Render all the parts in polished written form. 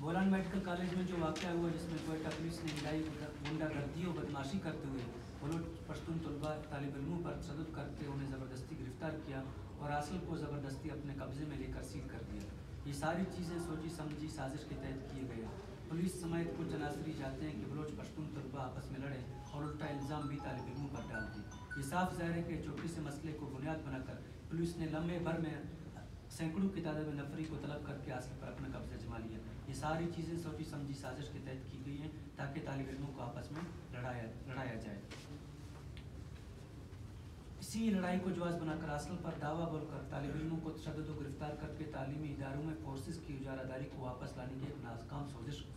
Bolan medical college میں جو واقعہ ہوا جس میں کوئٹہ پولیس نے لڑائی گنڈا گردی اور بدماشی کرتے ہوئے بلوچ پشتون طلباء طالب علموں پر تشدد کرتے انہیں زبردستی گرفتار کیا اور اصل کو زبردستی اپنے قبضے میں لے کر سیل کر دیا، یہ ساری چیزیں سوچی سمجھی سازش کے تحت کیے گئے۔ پولیس سمیت کچھ عناصر چاہتے ہیں کہ بلوچ پشتون طلباء آپس میں لڑیں اور الٹا الزام بھی طالب علموں پر ڈال دیں۔ یہ صاف ظاہر ہے کہ چوٹی سے مسئلے کو بنیاد بنا کر پولیس نے لمحے بھر میں سینکڑوں کی تعداد میں نفری کو طلب کر کے اصل پر اپنا قبضہ جما لیا۔ یہ ساری چیزیں سوچی سمجھی سازش کے تحت کی گئی ہیں تاکہ طالب علموں کو آپس میں لڑایا جائے۔ اسی لڑائی کو جواز بنا کر اصل پر دعویٰ بول کر طالب علموں کو تشدد و گرفتار کر کے تعلیمی اداروں میں فورسز کی اجارہ داری کو واپس لانے کی ایک ناکام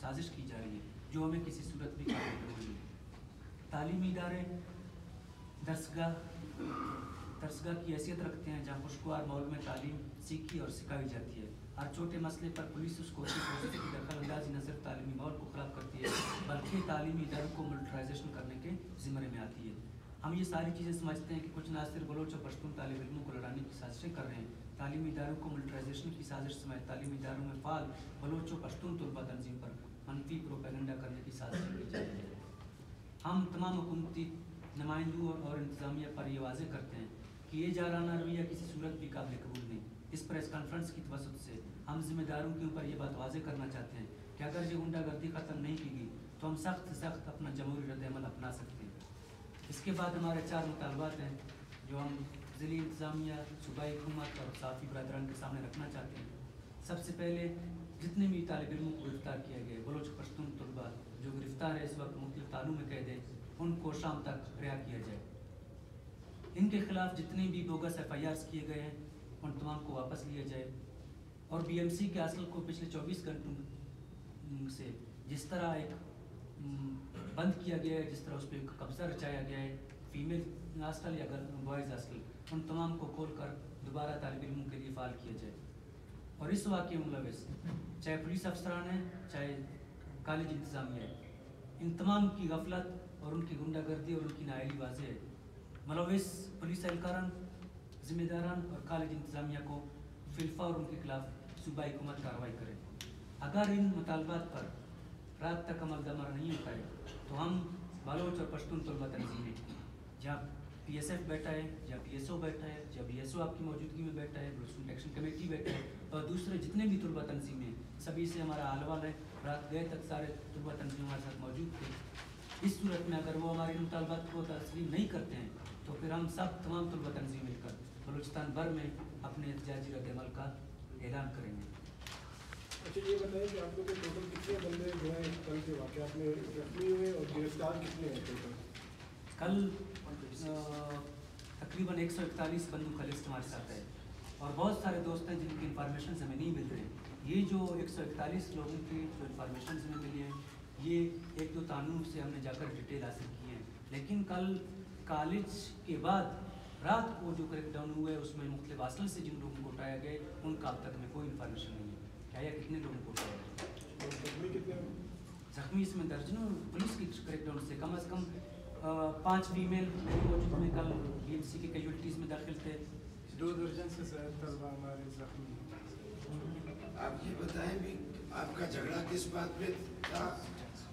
سازش کی جا رہی ہے جو ہمیں کسی صورت بھی قابل نہیں ہے۔ تعلیمی ادارے درسگاہ کی حیثیت رکھتے ہیں جہاں خوشگوار ماحول میں تعلیم سیکھی اور سکھائی جاتی ہے۔ ہر چھوٹے مسئلے پر پولیس اس کو کی دخل اندازی نہ صرف تعلیمی ماحول کو خراب کرتی ہے بلکہ تعلیمی اداروں کو ملٹرائزیشن کرنے کے ذمرے میں آتی ہے۔ ہم یہ ساری چیزیں سمجھتے ہیں کہ کچھ عناصر بلوچ اور پشتون طالب علموں کو لڑانے کی سازشیں کر رہے ہیں۔ تعلیمی اداروں کو ملٹرائزیشن کی سازش سمیت تعلیمی اداروں میں فعال بلوچ و پشتون طلباء تنظیم پر منفی پروپیگنڈا کرنے کی سازش کی جا رہی ہے۔ ہم تمام حکومتی نمائندوں اور انتظامیہ پر یہ واضح کرتے ہیں کہ یہ جارحانہ رویہ کسی صورت بھی قابل قبول نہیں۔ اس پریس کانفرنس کی توسط سے ہم ذمہ داروں کے اوپر یہ بات واضح کرنا چاہتے ہیں کہ اگر یہ غنڈہ گردی ختم نہیں کی گئی تو ہم سخت سے سخت اپنا جمہوری رد عمل اپنا سکتے ہیں۔ اس کے بعد ہمارے 4 مطالبات ہیں جو ہم ضلعی انتظامیہ، صوبائی حکومت اور صحافی برادران کے سامنے رکھنا چاہتے ہیں۔ سب سے پہلے جتنے بھی طالب علموں کو گرفتار کیا گیا ہے، بلوچ پشتون طلباء جو گرفتار ہے اس وقت مختلف تھانوں میں قید ہیں، ان کو شام تک رہا کیا جائے۔ ان کے خلاف جتنے بھی بوگس FIRs کیے گئے ہیں ان تمام کو واپس لیا جائے اور BMC کے اصل کو پچھلے 24 گھنٹوں سے جس طرح ایک بند کیا گیا ہے، جس طرح اس پہ قبضہ رچایا گیا ہے، فیمیل ہاسٹل یا بوائز ہاسٹل، ان تمام کو کھول کر دوبارہ طالب علموں کے لیے فعال کیا جائے۔ اور اس واقعے میں ملوث چاہے پولیس افسران ہیں چاہے کالج انتظامیہ ہے، ان تمام کی غفلت اور ان کی غنڈہ گردی اور ان کی نااہلی واضح ہے۔ ملوث پولیس اہلکاران، ذمہ داران اور کالج انتظامیہ کو فلفا اور ان کے خلاف صوبائی حکومت کارروائی کرے۔ اگر ان مطالبات پر رات تک عمل درآمد نہیں ہوتا ہے تو ہم بلوچ اور پشتون طلباء تنظیمیں جہاں PSF بیٹھا ہے، جہاں PSO بیٹھا ہے، جہاں BSO آپ کی موجودگی میں بیٹھا ہے، بلوچستان ایکشن کمیٹی بیٹھا ہے اور دوسرے جتنے بھی طلباء تنظیمیں سبھی سے ہمارا حال ہے۔ رات گئے تک سارے طلباء تنظیم ہمارے ساتھ موجود تھے۔ اس صورت میں اگر وہ ہمارے مطالبات کو تسلیم نہیں کرتے ہیں تو پھر ہم سب تمام طلباء تنظیم مل کر بلوچستان بھر میں اپنے احتجاجی رد عمل کا اعلان کریں گے۔ اچھا یہ بتائیں کہ آپ لوگ کے ٹوٹل کتنے بندے جو ہیں کل کے واقعات میں زخمی ہوئے اور گرفتار کتنے ہیں ٹوٹل؟ کل تقریباً 141 بندوں کا لسٹ ہمارے ساتھ ہے اور بہت سارے دوست ہیں جن کی انفارمیشنز ہمیں نہیں مل رہے۔ یہ جو 141 لوگوں کی جو انفارمیشنز ہمیں ملی ہیں یہ 1-2 تانوں سے ہم نے جا کر ڈیٹیل حاصل کی ہیں، لیکن کل کالج کے بعد رات کو جو کریک ڈاؤن ہوئے اس میں مختلف ہاسٹل سے جن لوگوں کو اٹھایا گئے ان کا اب تک میں کوئی انفارمیشن نہیں ہے کیا کتنے لوگوں کو اٹھایا گیا۔ زخمی کتنے ہیں؟ زخمی اس میں درجنوں پولیس کی کریک ڈاؤن سے کم از کم 5 فیمیل موجود میں کل BMC کے کیجولٹیز میں داخل تھے۔ 2 درجن سے زائد طلبہ ہمارے زخمی ہیں۔ آپ یہ بتائیں بھی آپ کا جھگڑا کس بات پہ تھا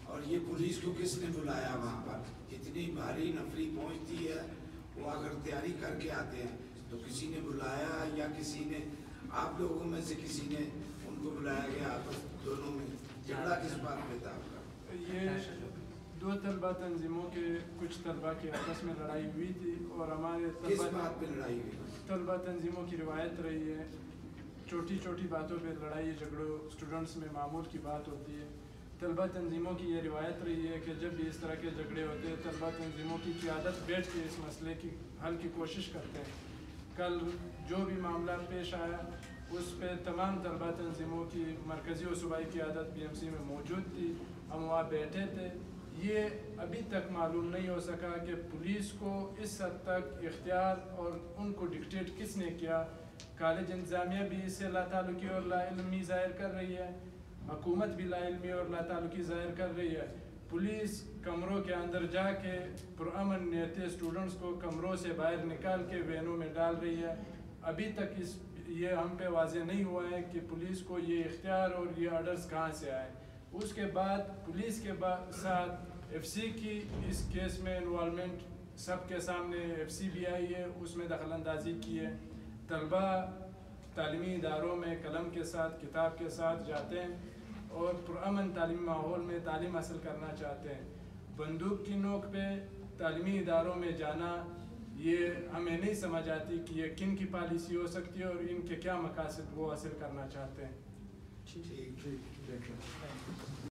اور یہ پولیس کو کس نے بلایا وہاں پر؟ اتنی بھاری نفری پہنچتی ہے، وہ اگر تیاری کر کے آتے ہیں تو کسی نے بلایا یا کسی نے آپ لوگوں میں سے کسی نے ان کو بلایا گیا آپس دونوں میں؟ جھگڑا کس بات پہ تھا آپ کا؟ یہ 2 طلبہ تنظیموں کے کچھ طلبہ کی آپس میں لڑائی ہوئی تھی اور ہمارے کس بات پہ لڑائی ہوئی؟ طلبہ تنظیموں کی روایت رہی ہے چھوٹی چھوٹی باتوں پہ لڑائی جھگڑوں اسٹوڈنٹس میں معمول کی بات ہوتی ہے۔ طلبہ تنظیموں کی یہ روایت رہی ہے کہ جب بھی اس طرح کے جھگڑے ہوتے ہیں طلبہ تنظیموں کی قیادت بیٹھ کے اس مسئلے کی حل کی کوشش کرتے ہیں۔ کل جو بھی معاملہ پیش آیا اس پہ تمام طلبہ تنظیموں کی مرکزی و صوبائی قیادت BMC میں موجود تھی، ہم وہاں بیٹھے تھے۔ یہ ابھی تک معلوم نہیں ہو سکا کہ پولیس کو اس حد تک اختیار اور ان کو ڈکٹیٹ کس نے کیا۔ کالج انتظامیہ بھی اس سے لا تعلقی اور لا علمی ظاہر کر رہی ہے، حکومت بھی لا علمی اور لا تعلقی ظاہر کر رہی ہے۔ پولیس کمروں کے اندر جا کے پرامن نیتے اسٹوڈنٹس کو کمروں سے باہر نکال کے وینوں میں ڈال رہی ہے۔ ابھی تک یہ ہم پہ واضح نہیں ہوا ہے کہ پولیس کو یہ اختیار اور یہ آرڈرز کہاں سے آئے۔ اس کے بعد پولیس کے ساتھ ایف سی کی اس کیس میں انوالومنٹ سب کے سامنے ایف سی بھی آئی ہے، اس میں دخل اندازی کی ہے۔ طلبہ تعلیمی اداروں میں قلم کے ساتھ کتاب کے ساتھ جاتے ہیں اور پرامن تعلیمی ماحول میں تعلیم حاصل کرنا چاہتے ہیں۔ بندوق کی نوک پہ تعلیمی اداروں میں جانا یہ ہمیں نہیں سمجھ آتی کہ یہ کن کی پالیسی ہو سکتی ہے اور ان کے کیا مقاصد وہ حاصل کرنا چاہتے ہیں۔ ٹھیک